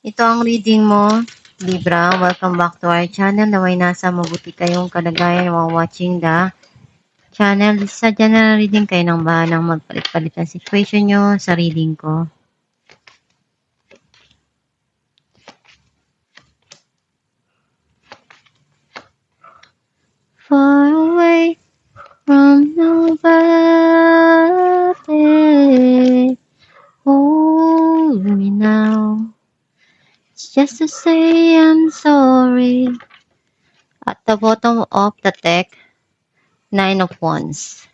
Ito ang reading mo, Libra. Welcome back to our channel. Naway nasa mabuti kayong kalagayan while watching the channel. Sa general reading kayo ng bahalang magpalit-palit ang situation nyo sa reading ko. Far away from nobody, hold me now. It's just to say I'm sorry. At the bottom of the deck, Nine of Wands.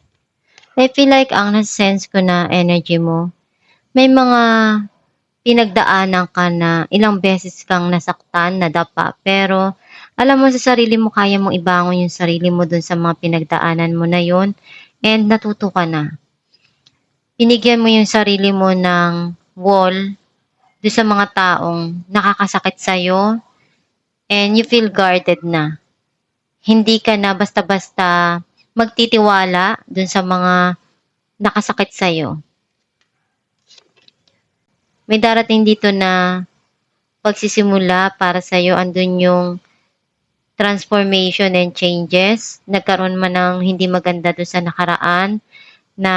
I feel like ang nasense ko na energy mo, may mga pinagdaanan ka na ilang beses kang nasaktan, nadapa, pero alam mo sa sarili mo, kaya mong ibangon yung sarili mo dun sa mga pinagdaanan mo na yon, and natuto ka na. Binigyan mo yung sarili mo ng wall dun sa mga taong nakakasakit sa'yo, and you feel guarded na. Hindi ka na basta-basta magtitiwala dun sa mga nakasakit sa'yo. May darating dito na pagsisimula para sa'yo, andun yung transformation and changes. Nagkaroon man ng hindi maganda doon sa nakaraan, na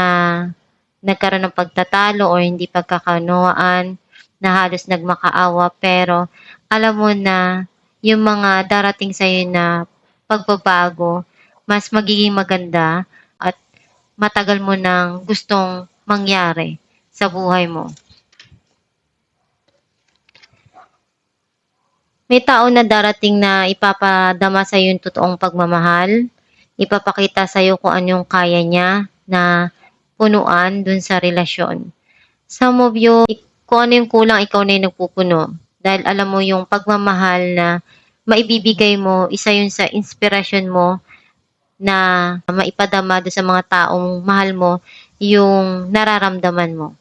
nagkaroon ng pagtatalo o hindi pagkakaunawaan, na halos nagmakaawa, pero alam mo na yung mga darating sa'yo na pagbabago, mas magiging maganda at matagal mo nang gustong mangyari sa buhay mo. May tao na darating na ipapadama sa yung totoong pagmamahal. Ipapakita sa iyo kung anong kaya niya na punuan dun sa relasyon. Some of you, kung ano yung kulang, ikaw na yung nagpupuno. Dahil alam mo yung pagmamahal na maibibigay mo, isa yun sa inspirasyon mo na maipadama dun sa mga taong mahal mo yung nararamdaman mo.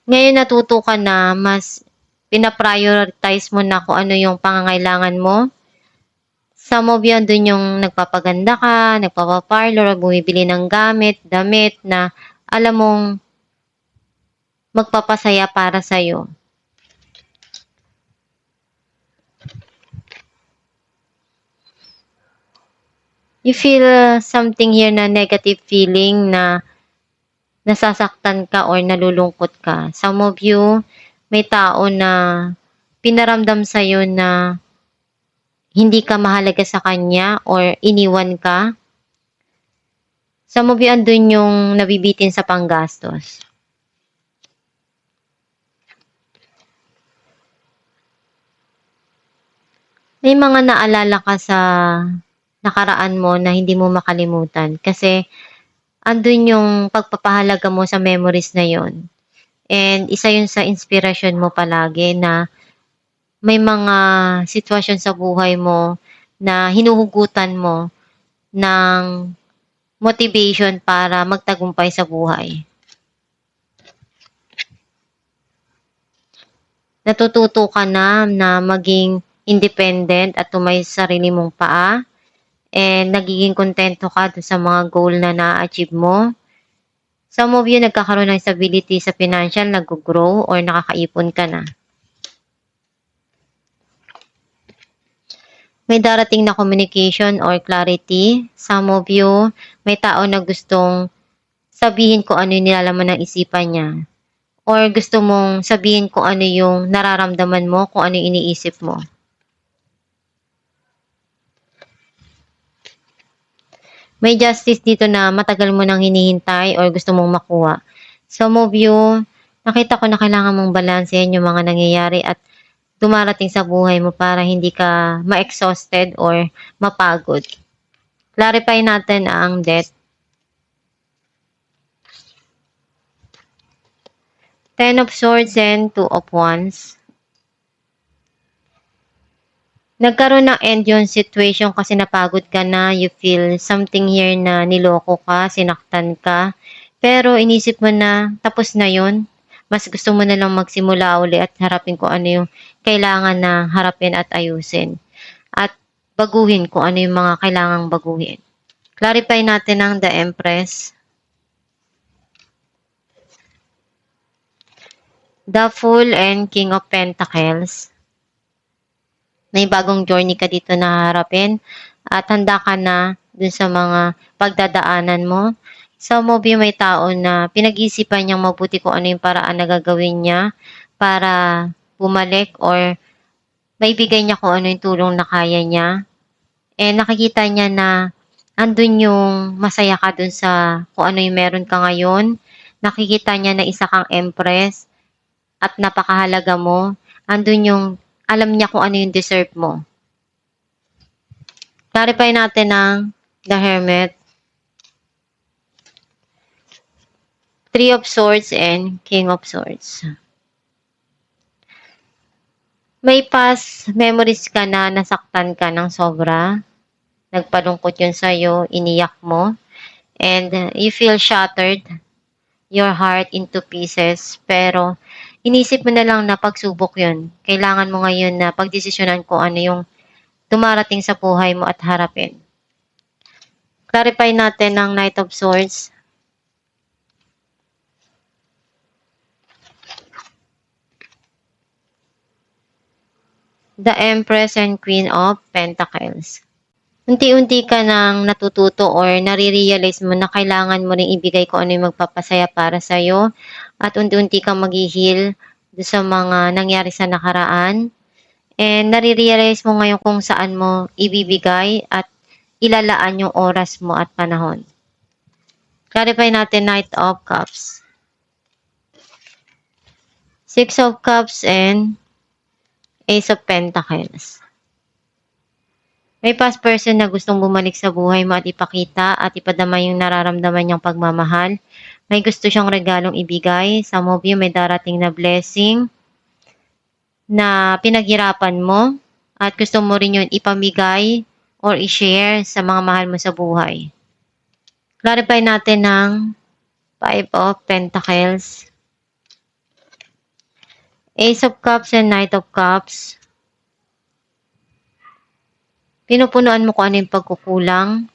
Ngayon natuto ka na, mas pinaprioritize mo na kung ano yung pangangailangan mo. Some of you, andun yung nagpapaganda ka, nagpapaparlor, bumibili ng gamit, damit na alam mong magpapasaya para sa'yo. You feel something here na negative feeling na nasasaktan ka or nalulungkot ka. Some of you, may tao na pinaramdam sa'yo na hindi ka mahalaga sa kanya or iniwan ka. Some of you, andun yung nabibitin sa panggastos. May mga naalala ka sa nakaraan mo na hindi mo makalimutan kasi andun yung pagpapahalaga mo sa memories na yon. And isa yun sa inspirasyon mo palagi na may mga sitwasyon sa buhay mo na hinuhugutan mo ng motivation para magtagumpay sa buhay. Natututo ka na maging independent at tumay sa sarili mong paa. And nagiging kontento ka sa mga goal na na-achieve mo. Some of you, nagkakaroon ng stability sa financial, nag-grow or nakakaipon ka na. May darating na communication or clarity. Some of you, may tao na gustong sabihin kung ano yung nilalaman ng isipan niya. Or gusto mong sabihin kung ano yung nararamdaman mo, kung ano yung iniisip mo. May justice dito na matagal mo nang hinihintay or gusto mong makuha. Some of you, nakita ko na kailangan mong balansehin yung mga nangyayari at dumarating sa buhay mo para hindi ka ma-exhausted or mapagod. Clarify natin ang death. Ten of Swords and Two of Wands. Nagkaroon ng end yung situation kasi napagod ka na, you feel something here na niloko ka, sinaktan ka, pero inisip mo na tapos na yun. Mas gusto mo na lang magsimula uli at harapin kung ano yung kailangan na harapin at ayusin. At baguhin kung ano yung mga kailangang baguhin. Clarify natin ang The Empress. The Fool and King of Pentacles. May bagong journey ka dito na harapin at handa ka na dun sa mga pagdadaanan mo. Some of you may tao na pinag-isipan niyang mabuti kung ano yung paraan na gagawin niya para bumalik or maibigay niya kung ano yung tulong na kaya niya. Nakikita niya na andun yung masaya ka dun sa kung ano yung meron ka ngayon. Nakikita niya na isa kang empress at napakahalaga mo. Andun yung alam niya kung ano yung deserve mo. Clarify natin ng The Hermit, Three of Swords and King of Swords. May past memories ka na nasaktan ka ng sobra. Nagpalungkot yun sa'yo, iniyak mo. And you feel shattered, your heart into pieces. Pero inisip mo na lang na pagsubok yun. Kailangan mo ngayon na pagdesisyonan kung ano yung dumarating sa buhay mo at harapin. Clarify natin ng Knight of Swords. The Empress and Queen of Pentacles. Unti-unti ka nang natututo or nare-realize mo na kailangan mo rin ibigay kung ano yung magpapasaya para sa'yo at unti-unti kang mag-heal sa mga nangyari sa nakaraan. And nare-realize mo ngayon kung saan mo ibibigay at ilalaan yung oras mo at panahon. Clarify natin Knight of Cups. Six of Cups and Ace of Pentacles. May past person na gustong bumalik sa buhay mo at ipakita at ipadama yung nararamdaman niyang pagmamahal. May gusto siyang regalong ibigay. Some of you may darating na blessing na pinaghirapan mo at gusto mo rin yun ipamigay or i-share sa mga mahal mo sa buhay. Clarify natin ng Five of Pentacles, Ace of Cups and Knight of Cups. Pinupunuan mo kung ano yung pagkukulang.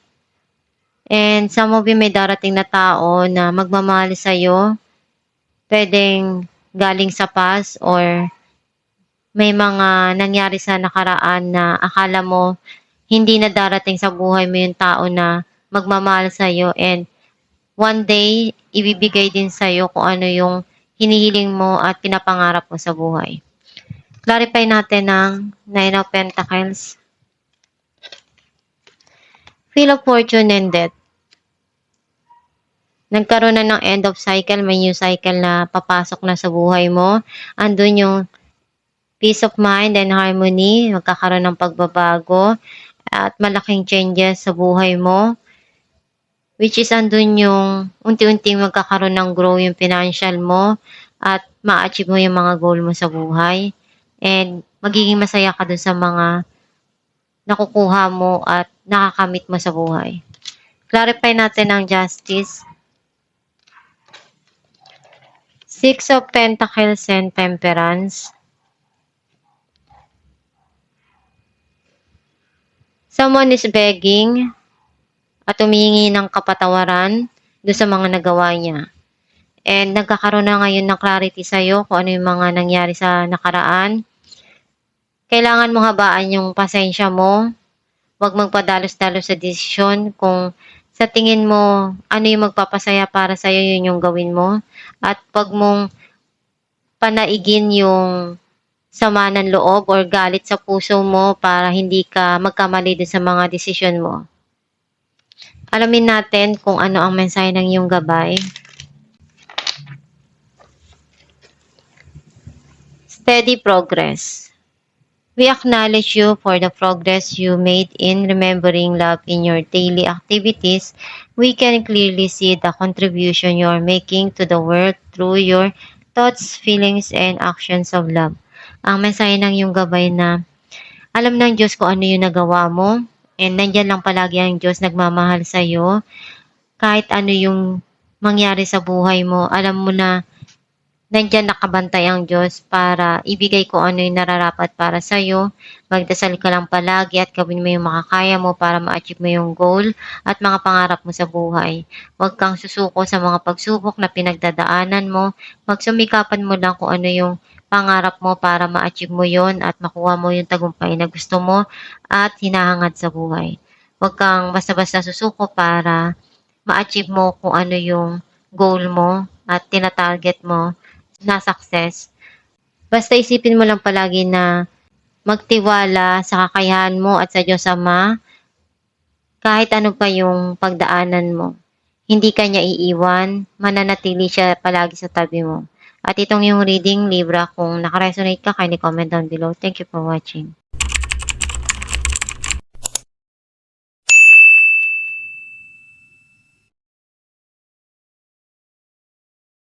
And some of you may darating na tao na magmamahal sa'yo. Pwedeng galing sa past or may mga nangyari sa nakaraan na akala mo hindi na darating sa buhay mo yung tao na magmamahal sa'yo. And one day, ibibigay din sa'yo kung ano yung hinihiling mo at pinapangarap mo sa buhay. Clarify natin ng Nine of Pentacles. Wheel of Fortune and Death. Nagkaroon na ng end of cycle, may new cycle na papasok na sa buhay mo. Andun yung peace of mind and harmony, magkakaroon ng pagbabago at malaking changes sa buhay mo. Which is andun yung unti-unting magkakaroon ng grow yung financial mo at ma-achieve mo yung mga goal mo sa buhay. And magiging masaya ka dun sa mga nakukuha mo at nakakamit mo sa buhay. Clarify natin ang Justice. Six of Pentacles and Temperance. Someone is begging at humihingi ng kapatawaran doon sa mga nagawa niya. And nagkakaroon na ngayon ng clarity sa'yo kung ano yung mga nangyari sa nakaraan. Kailangan mo habaan yung pasensya mo. Huwag magpadalos-dalos sa desisyon. Kung sa tingin mo ano yung magpapasaya para sa'yo, yun yung gawin mo. At huwag mong panaigin yung sama ng loob or galit sa puso mo para hindi ka magkamali din sa mga desisyon mo. Alamin natin kung ano ang mensahe ng iyong gabay. Steady progress. We acknowledge you for the progress you made in remembering love in your daily activities. We can clearly see the contribution you're making to the world through your thoughts, feelings, and actions of love. Ang mensahe ng iyong gabay na alam ng Diyos kung ano yung nagawa mo, and nandyan lang palagi ang Diyos nagmamahal sa iyo. Kahit ano yung mangyari sa buhay mo, alam mo na nandiyan nakabantay ang Diyos para ibigay kung ano yung nararapat para sa'yo. Magdasal ka lang palagi at gawin mo yung makakaya mo para ma-achieve mo yung goal at mga pangarap mo sa buhay. Huwag kang susuko sa mga pagsubok na pinagdadaanan mo. Magsumikapan mo lang kung ano yung pangarap mo para ma-achieve mo yon at makuha mo yung tagumpay na gusto mo at hinahangad sa buhay. Huwag kang basta-basta susuko para ma-achieve mo kung ano yung goal mo at tina-target mo na success. Basta isipin mo lang palagi na magtiwala sa kakayahan mo at sa Diyos Ama, kahit ano pa yung pagdaanan mo. Hindi ka niya iiwan, mananatili siya palagi sa tabi mo. At itong yung reading Libra, kung nakaresonate ka, kindly comment down below. Thank you for watching.